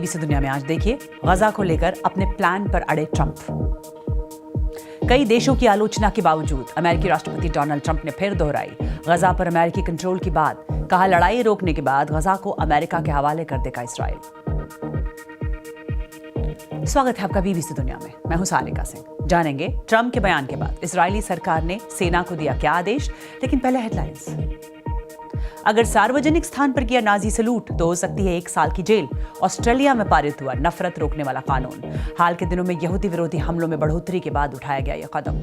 BBC दुनिया में आज देखिए, गजा को लेकर अपने प्लान पर अड़े ट्रंप। कई देशों की आलोचना के बावजूद अमेरिकी राष्ट्रपति डोनाल्ड ट्रंप ने फिर दोहराई गजा पर अमेरिकी कंट्रोल की बात। कहा, लड़ाई रोकने के बाद गजा को अमेरिका के हवाले कर देगा इसराइल। स्वागत है आपका बीबीसी दुनिया में। मैं हूं सारिका सिंह। जानेंगे ट्रंप के बयान के बाद इजरायली सरकार ने सेना को दिया क्या आदेश, लेकिन पहले हेडलाइंस। अगर सार्वजनिक स्थान पर किया नाजी सलूट तो हो सकती है 1 साल की जेल। ऑस्ट्रेलिया में पारित हुआ नफरत रोकने वाला कानून। हाल के दिनों में यहूदी विरोधी हमलों में बढ़ोतरी के बाद उठाया गया यह कदम।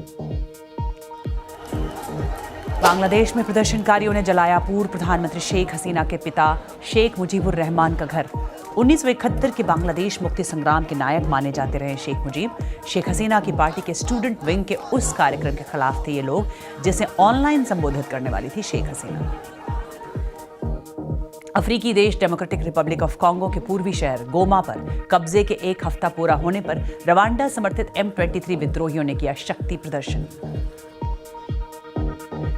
बांग्लादेश में प्रदर्शनकारियों ने जलाया पूर्व प्रधानमंत्री शेख हसीना के पिता शेख मुजीबुर रहमान का घर। 1971 के बांग्लादेश मुक्ति संग्राम के नायक माने जाते रहे शेख मुजीब। शेख हसीना की पार्टी के स्टूडेंट विंग के उस कार्यक्रम के खिलाफ थे ये लोग जिसे ऑनलाइन संबोधित करने वाली थी शेख हसीना। अफ्रीकी देश डेमोक्रेटिक रिपब्लिक ऑफ कॉन्गो के पूर्वी शहर गोमा पर कब्जे के 1 हफ्ता पूरा होने पर रवांडा समर्थित M23 विद्रोहियों ने किया शक्ति प्रदर्शन।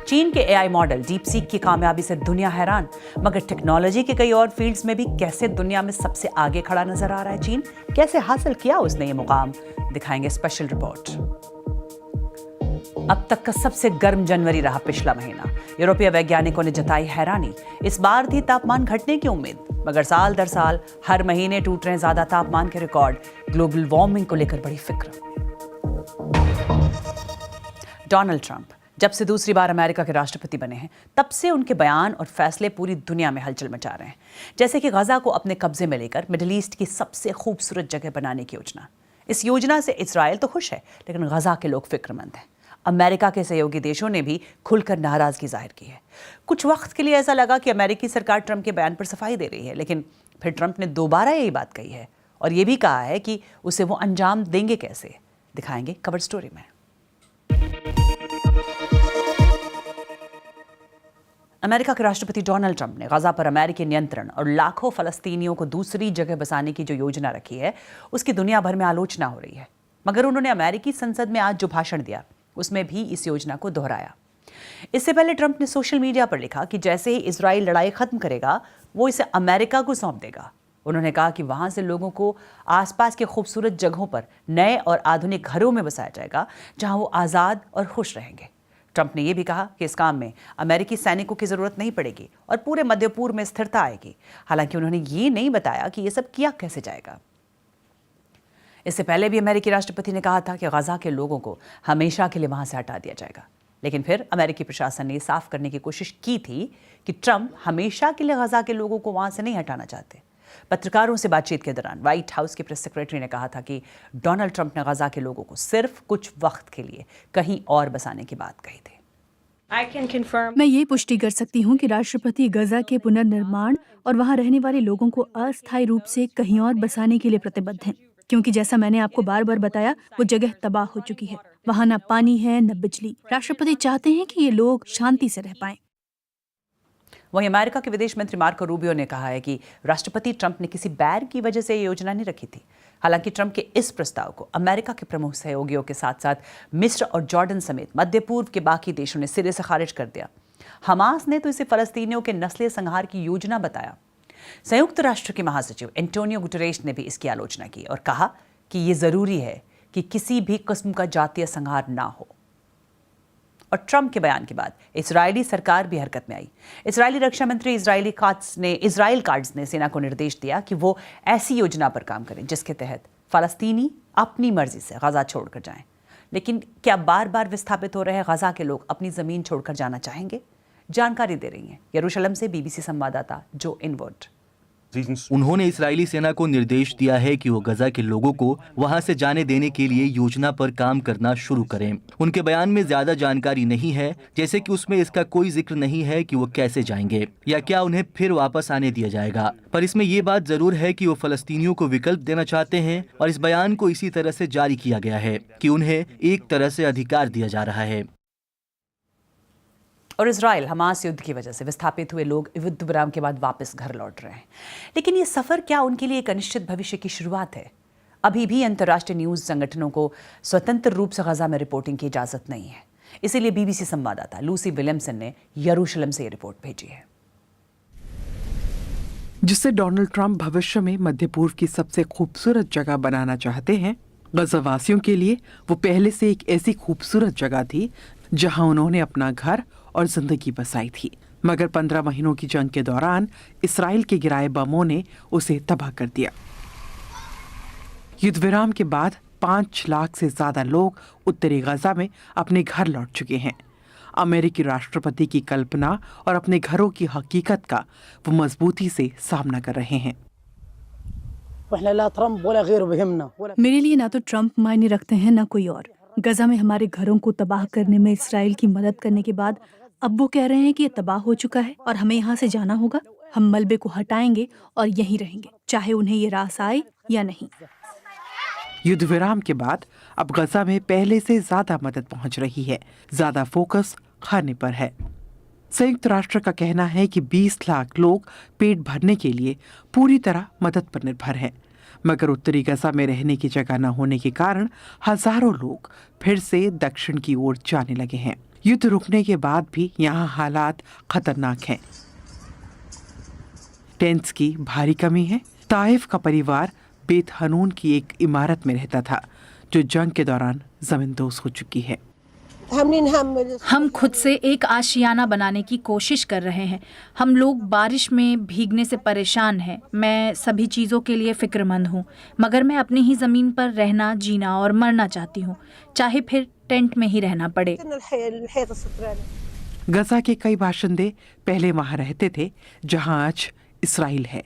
चीन के AI मॉडल डीपसीक की कामयाबी से दुनिया हैरान, मगर टेक्नोलॉजी के कई और फील्ड्स में भी कैसे दुनिया में सबसे आगे खड़ा नजर आ रहा है चीन। कैसे हासिल किया उसने ये मुकाम, दिखाएंगे स्पेशल रिपोर्ट। अब तक का सबसे गर्म जनवरी रहा पिछला महीना। यूरोपीय वैज्ञानिकों ने जताई हैरानी। इस बार थी तापमान घटने की उम्मीद, मगर साल दर साल हर महीने टूट रहे ज्यादा तापमान के रिकॉर्ड। ग्लोबल वार्मिंग को लेकर बड़ी फिक्र। डोनाल्ड ट्रंप जब से दूसरी बार अमेरिका के राष्ट्रपति बने हैं, तब से उनके बयान और फैसले पूरी दुनिया में हलचल मचा रहे हैं। जैसे कि गजा को अपने कब्जे में लेकर मिडिल ईस्ट की सबसे खूबसूरत जगह बनाने की योजना। इस योजना से इजराइल तो खुश है, लेकिन गजा के लोग फिक्रमंद हैं। अमेरिका के सहयोगी देशों ने भी खुलकर नाराजगी जाहिर की है। कुछ वक्त के लिए ऐसा लगा कि अमेरिकी सरकार ट्रंप के बयान पर सफाई दे रही है, लेकिन फिर ट्रंप ने दोबारा यही बात कही है और ये भी कहा है कि उसे वो अंजाम देंगे कैसे, दिखाएंगे कवर स्टोरी में। अमेरिका के राष्ट्रपति डोनाल्ड ट्रंप ने गजा पर अमेरिकी नियंत्रण और लाखों फलस्तीनियों को दूसरी जगह बसाने की जो योजना रखी है, उसकी दुनिया भर में आलोचना हो रही है। मगर उन्होंने अमेरिकी संसद में आज जो भाषण दिया, उसमें भी इस योजना को दोहराया। इससे पहले ट्रंप ने सोशल मीडिया पर लिखा कि जैसे ही इजराइल लड़ाई खत्म करेगा, वो इसे अमेरिका को सौंप देगा। उन्होंने कहा कि वहां से लोगों को आसपास के खूबसूरत जगहों पर नए और आधुनिक घरों में बसाया जाएगा, जहां वो आज़ाद और खुश रहेंगे। ट्रंप ने यह भी कहा कि इस काम में अमेरिकी सैनिकों की जरूरत नहीं पड़ेगी और पूरे मध्य पूर्व में स्थिरता आएगी। हालांकि उन्होंने ये नहीं बताया कि यह सब किया कैसे जाएगा। इससे पहले भी अमेरिकी राष्ट्रपति ने कहा था कि गजा के लोगों को हमेशा के लिए वहां से हटा दिया जाएगा, लेकिन फिर अमेरिकी प्रशासन ने साफ करने की कोशिश की थी कि ट्रंप हमेशा के लिए गजा के लोगों को वहां से नहीं हटाना चाहते। पत्रकारों से बातचीत के दौरान व्हाइट हाउस के प्रेस सेक्रेटरी ने कहा था कि डोनाल्ड ट्रंप ने गजा के लोगों को सिर्फ कुछ वक्त के लिए कहीं और बसाने की बात कही थी। मैं ये पुष्टि कर सकती हूँ कि राष्ट्रपति गजा के पुनर्निर्माण और वहाँ रहने वाले लोगों को अस्थायी रूप से कहीं और बसाने के लिए प्रतिबद्ध हैं, क्योंकि जैसा मैंने आपको बार बार बताया, वो जगह तबाह हो चुकी है। वहाँ न पानी है न बिजली। राष्ट्रपति चाहते हैं कि ये लोग शांति से रह पाएं। वहीं अमेरिका के विदेश मंत्री मार्को रूबियो ने कहा है कि राष्ट्रपति ट्रंप ने किसी बैर की वजह से ये योजना नहीं रखी थी। हालांकि ट्रंप के इस प्रस्ताव को अमेरिका के प्रमुख सहयोगियों के साथ साथ मिस्र और जॉर्डन समेत मध्य पूर्व के बाकी देशों ने सिरे से खारिज कर दिया। हमास ने तो इसे फलस्तीनियों के नस्लीय संहार की योजना बताया। संयुक्त राष्ट्र के महासचिव एंटोनियो गुटेरेस ने भी इसकी आलोचना की और कहा कि ये जरूरी है कि किसी भी किस्म का जातीय संहार ना हो। और ट्रंप के बयान के बाद इजरायली सरकार भी हरकत में आई। इजरायली रक्षा मंत्री इजराइल काट्ज ने सेना को निर्देश दिया कि वो ऐसी योजना पर काम करें जिसके तहत फलस्तीनी अपनी मर्जी से गजा छोड़कर जाएं। लेकिन क्या बार बार विस्थापित हो रहे गजा के लोग अपनी जमीन छोड़कर जाना चाहेंगे? जानकारी दे रही हैं यरूशलेम से बीबीसी संवाददाता जो इनवर्ट। उन्होंने इस्राएली सेना को निर्देश दिया है कि वो गजा के लोगों को वहां से जाने देने के लिए योजना पर काम करना शुरू करें। उनके बयान में ज्यादा जानकारी नहीं है, जैसे कि उसमें इसका कोई जिक्र नहीं है कि वो कैसे जाएंगे या क्या उन्हें फिर वापस आने दिया जाएगा। पर इसमें ये बात जरूर है कि वो फलस्तीनियों को विकल्प देना चाहते हैं और इस बयान को इसी तरह से जारी किया गया है कि उन्हें एक तरह से अधिकार दिया जा रहा है। और इजराइल हमास युद्ध की वजह से विस्थापित हुए लोग युद्ध विराम के बाद वापस घर लौट रहे हैं। लेकिन ये सफर क्या उनके लिए एक अनिश्चित भविष्य की शुरुआत है? अभी भी अंतर्राष्ट्रीय न्यूज संगठनों को स्वतंत्र रूप से गजा में रिपोर्टिंग की इजाजत नहीं है। इसीलिए बीबीसी संवाददाता लूसी विलियमसन ने यरूशलेम से ये रिपोर्ट भेजी है। जिसे डोनाल्ड ट्रंप भविष्य में मध्य पूर्व की सबसे खूबसूरत जगह बनाना चाहते हैं। गज़ावासियों के लिए वो पहले से एक ऐसी खूबसूरत जगह थी जहां उन्होंने अपना घर और जिंदगी बसाई थी, मगर 15 महीनों की जंग के दौरान इसराइल के गिराए बमों ने उसे तबाह कर दिया। युद्ध विराम के बाद 5 लाख से ज्यादा लोग उत्तरी गजा में अपने घर लौट चुके हैं। अमेरिकी राष्ट्रपति की कल्पना और अपने घरों की हकीकत का वो मजबूती से सामना कर रहे हैं। मेरे लिए ना तो ट्रंप मायने रखते हैं ना कोई और। गजा में हमारे घरों को तबाह करने में इसराइल की मदद करने के बाद अब वो कह रहे हैं कि ये तबाह हो चुका है और हमें यहाँ से जाना होगा। हम मलबे को हटाएंगे और यहीं रहेंगे, चाहे उन्हें ये रास आए या नहीं। युद्ध विराम के बाद अब गजा में पहले से ज्यादा मदद पहुंच रही है। ज्यादा फोकस खाने पर है। संयुक्त राष्ट्र का कहना है कि 20 लाख लोग पेट भरने के लिए पूरी तरह मदद पर निर्भर हैं, मगर उत्तरी गजा में रहने की जगह न होने के कारण हजारों लोग फिर से दक्षिण की ओर जाने लगे हैं। युद्ध रुकने के बाद भी यहाँ हालात खतरनाक हैं। टेंट्स की भारी कमी है। ताइफ का परिवार बेत हनून की एक इमारत में रहता था जो जंग के दौरान जमींदोज हो चुकी है। हम खुद से एक आशियाना बनाने की कोशिश कर रहे हैं। हम लोग बारिश में भीगने से परेशान हैं। मैं सभी चीज़ों के लिए फिक्रमंद हूँ, मगर मैं अपनी ही ज़मीन पर रहना, जीना और मरना चाहती हूँ, चाहे फिर टेंट में ही रहना पड़े। गजा के कई बाशिंदे पहले वहां रहते थे जहां आज इसराइल है,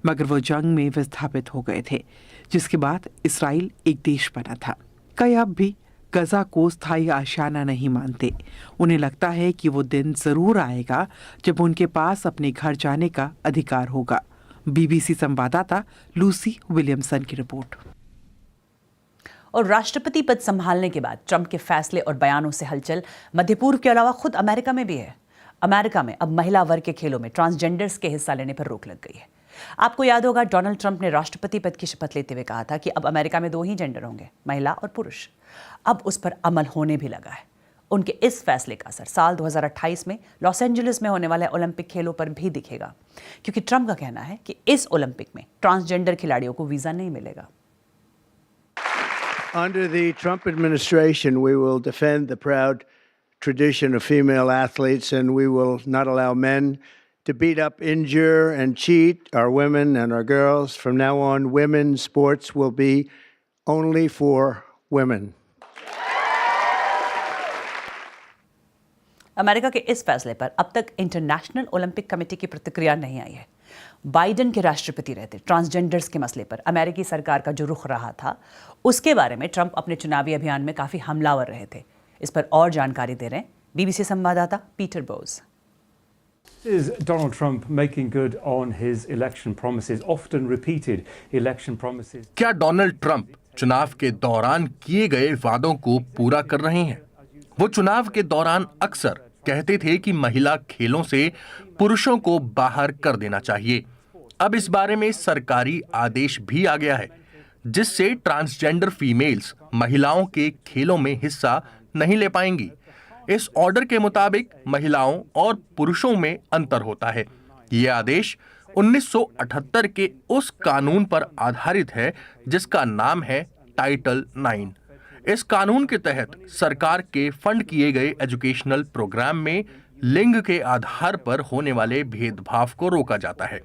मगर वो जंग में विस्थापित हो गए थे, जिसके बाद इसराइल एक देश बना था। कई अब भी गजा को स्थायी आशियाना नहीं मानते। उन्हें लगता है कि वो दिन जरूर आएगा जब उनके पास अपने घर जाने का अधिकार होगा। बीबीसी संवाददाता लूसी विलियमसन की रिपोर्ट। और राष्ट्रपति पद संभालने के बाद ट्रंप के फैसले और बयानों से हलचल मध्य पूर्व के अलावा खुद अमेरिका में भी है। अमेरिका में अब महिला वर्ग के खेलों में ट्रांसजेंडर्स के हिस्सा लेने पर रोक लग गई है। आपको याद होगा, डोनाल्ड ट्रंप ने राष्ट्रपति पद की शपथ लेते हुए कहा था कि अब अमेरिका में 2 ही जेंडर होंगे, महिला और पुरुष। अब उस पर अमल होने भी लगा है। उनके इस फैसले का असर साल 2028 में लॉस एंजलिस में होने वाले ओलंपिक खेलों पर भी दिखेगा, क्योंकि ट्रंप का कहना है कि इस ओलंपिक में ट्रांसजेंडर खिलाड़ियों को वीजा नहीं मिलेगा। Under the Trump administration, we will defend the proud tradition of female athletes, and we will not allow men to beat up, injure, and cheat our women and our girls. From now on, women's sports will be only for women. America के इस फैसले पर अब तक international Olympic committee की प्रतिक्रिया नहीं आई है। बाइडेन के राष्ट्रपति रहते ट्रांसजेंडर्स के मसले पर अमेरिकी सरकार का जो रुख रहा था, उसके बारे में ट्रंप अपने चुनावी अभियान में काफी हमलावर रहे थे। इस पर और जानकारी दे रहे हैं बीबीसी संवाददाता Peter Bhoj. Is Donald Trump making good on his election promises, often repeated election promises? क्या डोनाल्ड ट्रंप चुनाव के दौरान किए गए वादों को पूरा कर रहे हैं? वो चुनाव के दौरान अक्सर कहते थे कि महिला खेलों से पुरुषों को बाहर कर देना चाहिए। अब इस बारे में सरकारी आदेश भी आ गया है, जिससे ट्रांसजेंडर फीमेल्स महिलाओं के खेलों में हिस्सा नहीं ले पाएंगी। इस ऑर्डर के मुताबिक महिलाओं और पुरुषों में अंतर होता है। यह आदेश 1978 के उस कानून पर आधारित है जिसका नाम है टाइटल 9। इस कानून के तहत सरकार के फंड किए गए एजुकेशनल प्रोग्राम में लिंग के आधार पर होने वाले भेदभाव को रोका जाता है।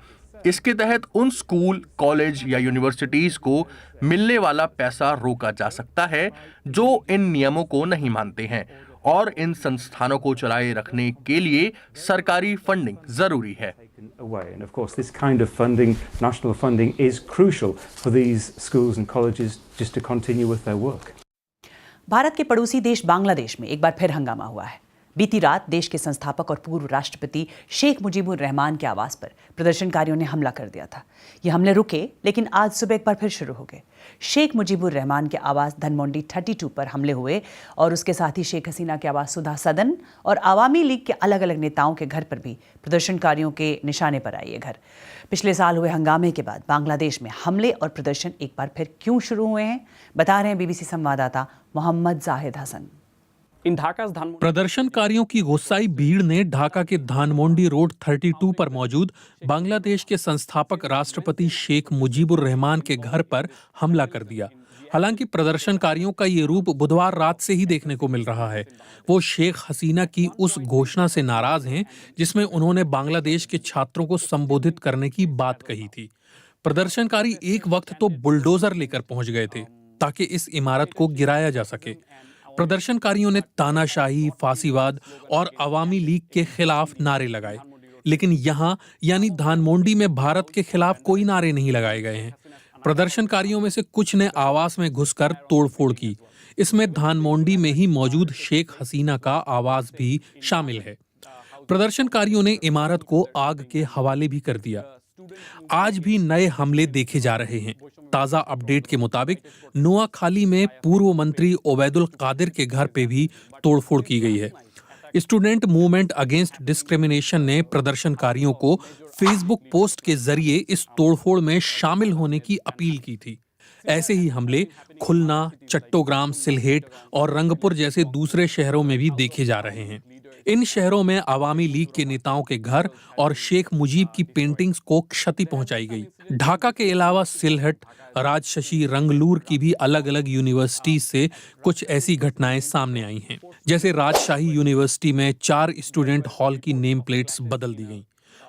इसके तहत उन स्कूल, कॉलेज या यूनिवर्सिटीज को मिलने वाला पैसा रोका जा सकता है जो इन नियमों को नहीं मानते हैं, और इन संस्थानों को चलाए रखने के लिए सरकारी फंडिंग जरूरी है। And of course, this kind of funding, national funding, is crucial for these schools and colleges just to continue with their work. Bharat के पड़ोसी देश बांग्लादेश में एक बार फिर हंगामा हुआ है। बीती रात देश के संस्थापक और पूर्व राष्ट्रपति शेख मुजीबुर रहमान के आवास पर प्रदर्शनकारियों ने हमला कर दिया था। ये हमले रुके, लेकिन आज सुबह एक बार फिर शुरू हो गए। शेख मुजीबुर रहमान के आवास धनमोंडी 32 पर हमले हुए और उसके साथ ही शेख हसीना के आवास सुधा सदन और आवामी लीग के अलग अलग नेताओं के घर पर भी प्रदर्शनकारियों के निशाने पर आए ये घर। पिछले साल हुए हंगामे के बाद बांग्लादेश में हमले और प्रदर्शन एक बार फिर क्यों शुरू हुए हैं, बता रहे हैं बीबीसी संवाददाता मोहम्मद जाहिद हसन। प्रदर्शनकारियों की गुस्साई भीड़ ने ढाका के धानमोंडी रोड 32 पर मौजूद बांग्लादेश के संस्थापक राष्ट्रपति शेख मुजीबुर रहमान के घर पर हमला कर दिया। हालांकि प्रदर्शनकारियों का ये रूप बुधवार रात से ही देखने को मिल रहा है। वो शेख हसीना की उस घोषणा से नाराज हैं जिसमें उन्होंने बांग्लादेश के छात्रों को संबोधित करने की बात कही थी। प्रदर्शनकारी एक वक्त तो बुलडोजर लेकर पहुंच गए थे ताकि इस इमारत को गिराया जा सके। प्रदर्शनकारियों ने तानाशाही, फांसीवाद और अवामी लीग के खिलाफ नारे लगाए, लेकिन यहाँ यानी धानमोंडी में भारत के खिलाफ कोई नारे नहीं लगाए गए हैं। प्रदर्शनकारियों में से कुछ ने आवास में घुसकर तोड़फोड़ की। इसमें धानमोंडी में ही मौजूद शेख हसीना का आवास भी शामिल है। प्रदर्शनकारियों ने इमारत को आग के हवाले भी कर दिया। आज भी नए हमले देखे जा रहे हैं। ताजा अपडेट के मुताबिक नोआखाली में पूर्व मंत्री ओबैदुल कादिर के घर पे भी तोड़फोड़ की गई है। स्टूडेंट मूवमेंट अगेंस्ट डिस्क्रिमिनेशन ने प्रदर्शनकारियों को फेसबुक पोस्ट के जरिए इस तोड़फोड़ में शामिल होने की अपील की थी। ऐसे ही हमले खुलना, चट्टोग्राम, सिलहेट और रंगपुर जैसे दूसरे शहरों में भी देखे जा रहे हैं। इन शहरों में अवामी लीग के नेताओं के घर और शेख मुजीब की पेंटिंग्स को क्षति पहुंचाई गई। ढाका के अलावा सिलहट, राजशशी, रंगलूर की भी अलग अलग यूनिवर्सिटी से कुछ ऐसी घटनाएं सामने आई हैं। जैसे राजशाही यूनिवर्सिटी में 4 स्टूडेंट हॉल की नेम प्लेट्स बदल दी गईं।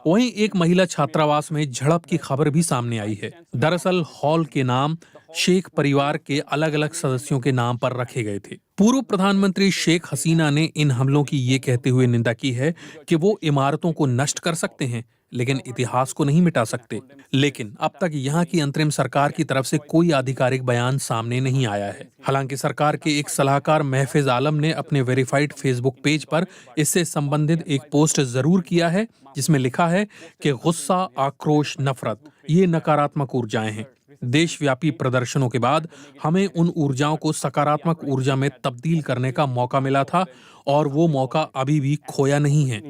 वहीं एक महिला छात्रावास में झड़प की खबर भी सामने आई है। दरअसल हॉल के नाम शेख परिवार के अलग अलग सदस्यों के नाम पर रखे गए थे। पूर्व प्रधानमंत्री शेख हसीना ने इन हमलों की ये कहते हुए निंदा की है कि वो इमारतों को नष्ट कर सकते हैं लेकिन इतिहास को नहीं मिटा सकते। लेकिन अब तक यहाँ की अंतरिम सरकार की तरफ से कोई आधिकारिक बयान सामने नहीं आया है। हालांकि सरकार के एक सलाहकार महफिज आलम ने अपने वेरीफाइड फेसबुक पेज पर इससे संबंधित एक पोस्ट जरूर किया है जिसमें लिखा है कि गुस्सा, आक्रोश, नफरत ये नकारात्मक ऊर्जाएं हैं। देशव्यापी प्रदर्शनों के बाद हमें उन ऊर्जाओं को सकारात्मक ऊर्जा में तब्दील करने का मौका मिला था और वो मौका अभी भी खोया नहीं है।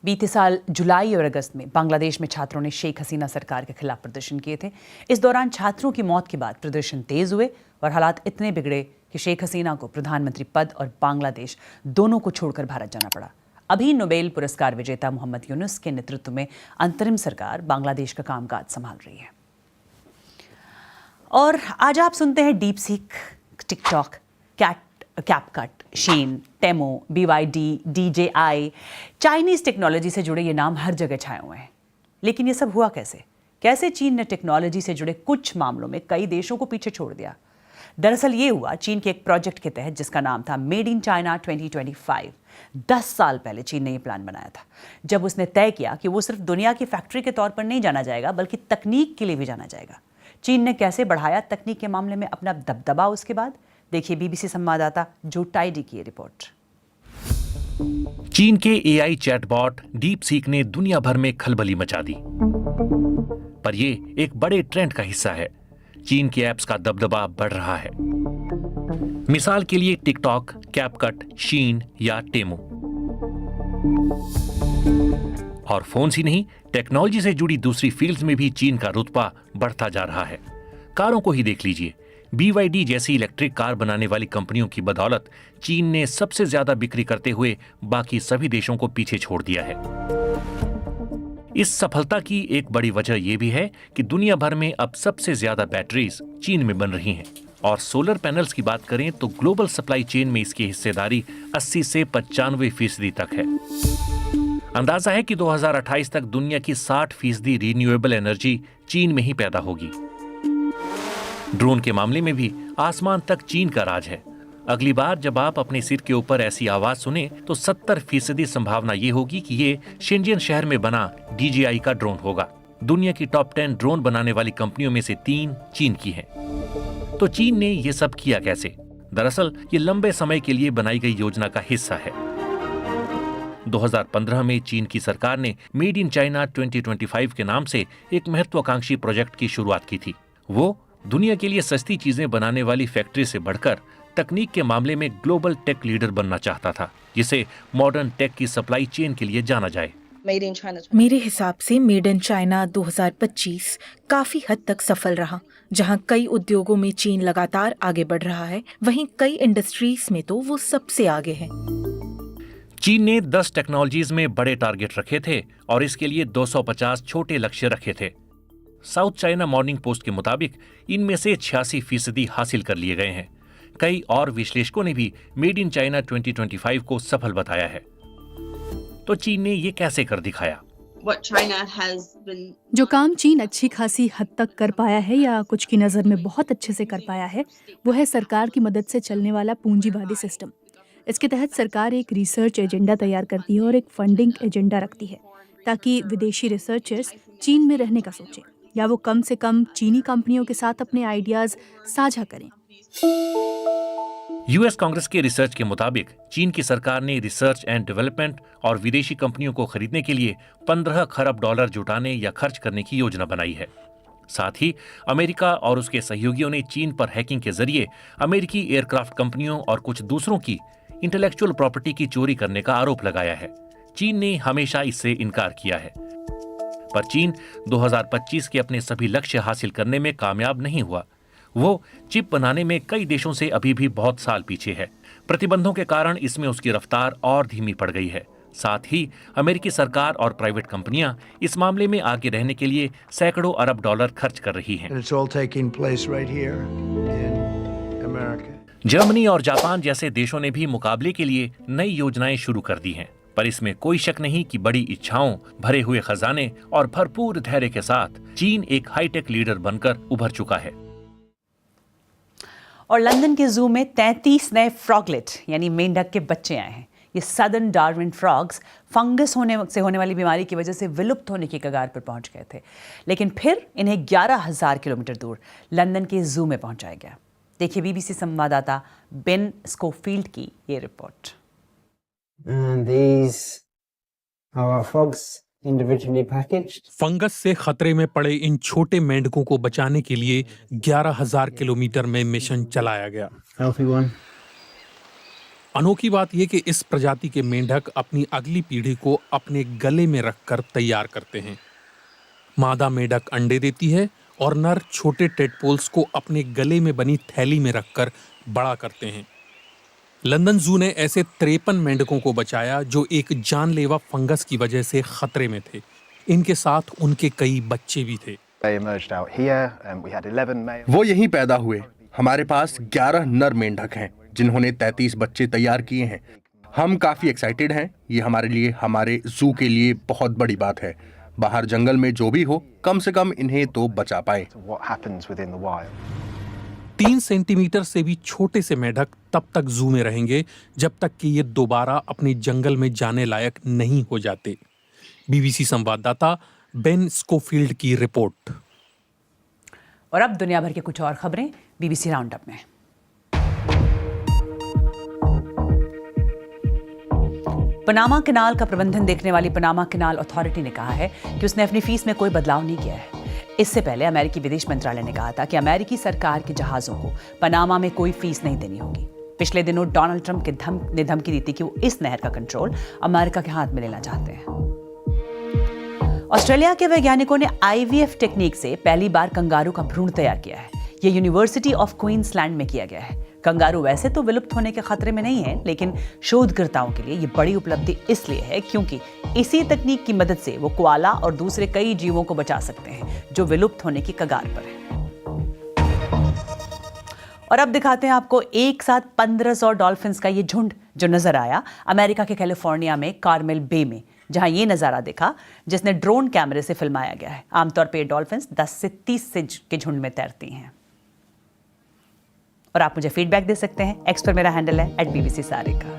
बीते साल जुलाई और अगस्त में बांग्लादेश में छात्रों ने शेख हसीना सरकार के खिलाफ प्रदर्शन किए थे। इस दौरान छात्रों की मौत के बाद प्रदर्शन तेज हुए और हालात इतने बिगड़े कि शेख हसीना को प्रधानमंत्री पद और बांग्लादेश दोनों को छोड़कर भारत जाना पड़ा। अभी नोबेल पुरस्कार विजेता मोहम्मद यूनुस के नेतृत्व में अंतरिम सरकार बांग्लादेश का कामकाज संभाल रही है। और आज आप सुनते हैं डीप सीक, टिकटॉक, कैपकट, शीन, टेमो, BYD, DJI, चाइनीज टेक्नोलॉजी से जुड़े ये नाम हर जगह छाए हुए हैं। लेकिन ये सब हुआ कैसे? कैसे चीन ने टेक्नोलॉजी से जुड़े कुछ मामलों में कई देशों को पीछे छोड़ दिया? दरअसल ये हुआ चीन के एक प्रोजेक्ट के तहत जिसका नाम था मेड इन चाइना 2025। 10 साल पहले चीन ने ये प्लान बनाया था, जब उसने तय किया कि वो सिर्फ दुनिया की फैक्ट्री के तौर पर नहीं जाना जाएगा बल्कि तकनीक के लिए भी जाना जाएगा। चीन ने कैसे बढ़ाया तकनीक के मामले में अपना दबदबा उसके बाद? देखिए BBC संवाददाता जो टाइडी की रिपोर्ट। चीन के AI चैटबॉट डीप सीक ने दुनिया भर में खलबली मचा दी, पर ये एक बड़े ट्रेंड का हिस्सा है। चीन के ऐप्स का दबदबा बढ़ रहा है। मिसाल के लिए टिकटॉक, कैपकट, शीन या टेमो। और फोन ही नहीं, टेक्नोलॉजी से जुड़ी दूसरी फील्ड्स में भी चीन का रुतबा बढ़ता जा रहा है। कारों को ही देख लीजिए। BYD जैसी इलेक्ट्रिक कार बनाने वाली कंपनियों की बदौलत चीन ने सबसे ज्यादा बिक्री करते हुए बाकी सभी देशों को पीछे छोड़ दिया है। इस सफलता की एक बड़ी वजह यह भी है कि दुनिया भर में अब सबसे ज्यादा बैटरीज चीन में बन रही हैं। और सोलर पैनल्स की बात करें तो ग्लोबल सप्लाई चेन में इसकी हिस्सेदारी 80 से 95% तक है। अंदाजा है कि 2028 तक दुनिया की 60% रिन्यूएबल एनर्जी चीन में ही पैदा होगी। ड्रोन के मामले में भी आसमान तक चीन का राज है। अगली बार जब आप अपने सिर के ऊपर ऐसी आवाज सुने तो 70% संभावना ये होगी कि ये शेंजियन शहर में बना DJI का ड्रोन होगा। दुनिया की टॉप 10 ड्रोन बनाने वाली कंपनियों में से 3 चीन की हैं। तो चीन ने ये सब किया कैसे? दरअसल ये लंबे समय के लिए बनाई गई योजना का हिस्सा है। 2015 में चीन की सरकार ने मेड इन चाइना 2025 के नाम से एक महत्वाकांक्षी प्रोजेक्ट की शुरुआत की थी। वो दुनिया के लिए सस्ती चीजें बनाने वाली फैक्ट्री से बढ़कर तकनीक के मामले में ग्लोबल टेक लीडर बनना चाहता था, जिसे मॉडर्न टेक की सप्लाई चेन के लिए जाना जाए। मेरे हिसाब से मेड इन चाइना 2025 काफी हद तक सफल रहा। जहां कई उद्योगों में चीन लगातार आगे बढ़ रहा है, वहीं कई इंडस्ट्रीज में तो वो सबसे आगे है। चीन ने 10 टेक्नोलॉजीज में बड़े टारगेट रखे थे और इसके लिए 250 छोटे लक्ष्य रखे थे। साउथ चाइना मॉर्निंग पोस्ट के मुताबिक इनमें से 86% हासिल कर लिए गए हैं। कई और विश्लेषकों ने भी मेड इन चाइना 2025 को सफल बताया है। तो चीन ने ये कैसे कर दिखाया? जो काम चीन अच्छी खासी हद तक कर पाया है या कुछ की नज़र में बहुत अच्छे से कर पाया है, वो है सरकार की मदद से चलने वाला पूंजीवादी सिस्टम। इसके तहत सरकार एक रिसर्च एजेंडा तैयार करती है और एक फंडिंग एजेंडा रखती है ताकि विदेशी रिसर्चर्स चीन में रहने का सोचें या वो कम से कम चीनी कंपनियों के साथ अपने आइडियाज साझा करें। यूएस कांग्रेस के रिसर्च के मुताबिक चीन की सरकार ने रिसर्च एंड डेवलपमेंट और विदेशी कंपनियों को खरीदने के लिए 15 खरब डॉलर जुटाने या खर्च करने की योजना बनाई है। साथ ही अमेरिका और उसके सहयोगियों ने चीन पर हैकिंग के जरिए अमेरिकी एयरक्राफ्ट कंपनियों और कुछ दूसरों की इंटेलेक्चुअल प्रॉपर्टी की चोरी करने का आरोप लगाया है। चीन ने हमेशा इससे इनकार किया है, पर चीन 2025 के अपने सभी लक्ष्य हासिल करने में कामयाब नहीं हुआ। वो चिप बनाने में कई देशों से अभी भी बहुत साल पीछे है। प्रतिबंधों के कारण इसमें उसकी रफ्तार और धीमी पड़ गई है। साथ ही अमेरिकी सरकार और प्राइवेट कंपनियां इस मामले में आगे रहने के लिए सैकड़ों अरब डॉलर खर्च कर रही हैं। जर्मनी और जापान जैसे देशों ने भी मुकाबले के लिए नई योजनाएं शुरू कर दी हैं, पर इसमें कोई शक नहीं कि बड़ी इच्छाओं, भरे हुए खजाने और भरपूर धैर्य के साथ चीन एक हाईटेक लीडर बनकर उभर चुका है। और लंदन के जू में 33 नए फ्रॉगलेट यानी मेंढक के बच्चे आए हैं। ये सदर्न डार्विन फ्रॉग्स फंगस से होने वाली बीमारी की वजह से विलुप्त होने की कगार पर पहुंच गए थे, लेकिन फिर इन्हें 11,000 किलोमीटर दूर लंदन के जू में पहुंचाया गया। देखिए बीबीसी संवाददाता बेन स्कोफील्ड की ये रिपोर्ट। फंगस से खतरे में पड़े इन छोटे मेंढकों को बचाने के लिए 11,000 किलोमीटर में मिशन चलाया गया। अनोखी बात यह कि इस प्रजाति के मेंढक अपनी अगली पीढ़ी को अपने गले में रखकर तैयार करते हैं। मादा मेंढक अंडे देती है और नर छोटे टेडपोल्स को अपने गले में बनी थैली में रखकर बड़ा करते हैं। लंदन जू ने ऐसे 53 मेंढकों को बचाया जो एक जानलेवा फंगस की वजह से खतरे में थे। इनके साथ उनके कई बच्चे भी थे। वो यहीं पैदा हुए। हमारे पास 11 नर मेंढक हैं जिन्होंने 33 बच्चे तैयार किए हैं। हम काफी एक्साइटेड हैं। ये हमारे लिए, हमारे जू के लिए बहुत बड़ी बात है। बाहर जंगल में जो भी हो, कम से कम इन्हें तो बचा पाए। 3 सेंटीमीटर से भी छोटे से मेंढक तब तक जू में रहेंगे जब तक कि ये दोबारा अपने जंगल में जाने लायक नहीं हो जाते। बीबीसी संवाददाता बेन स्कोफील्ड की रिपोर्ट। और अब दुनिया भर के कुछ और खबरें बीबीसी राउंडअप में। पनामा कैनाल का प्रबंधन देखने वाली पनामा कैनाल अथॉरिटी ने कहा है कि उसने अपनी फीस में कोई बदलाव नहीं किया है। इससे पहले अमेरिकी विदेश मंत्रालय ने कहा था कि अमेरिकी सरकार के जहाजों को पनामा में कोई फीस नहीं देनी होगी। पिछले दिनों डोनाल्ड ट्रंप ने धमकी दी थी कि वो इस नहर का कंट्रोल अमेरिका के हाथ में लेना चाहते हैं। ऑस्ट्रेलिया के वैज्ञानिकों ने IVF टेक्निक से पहली बार कंगारू का भ्रूण तैयार किया है। यह यूनिवर्सिटी ऑफ क्वींसलैंड में किया गया है। कंगारू वैसे तो विलुप्त होने के खतरे में नहीं है, लेकिन शोधकर्ताओं के लिए यह बड़ी उपलब्धि इसलिए है क्योंकि इसी तकनीक की मदद से वो कोआला और दूसरे कई जीवों को बचा सकते हैं जो विलुप्त होने की कगार पर है। और अब दिखाते हैं आपको एक साथ 1500 डॉल्फिन्स का ये झुंड जो नजर आया अमेरिका के कैलिफोर्निया में कार्मेल बे में, जहां ये नजारा दिखा जिसने ड्रोन कैमरे से फिल्माया गया है। आमतौर पर ये डॉल्फिन्स 10 से 30 के झुंड में तैरती हैं। और आप मुझे फीडबैक दे सकते हैं। एक्स पर मेरा हैंडल है @BBC Sarika।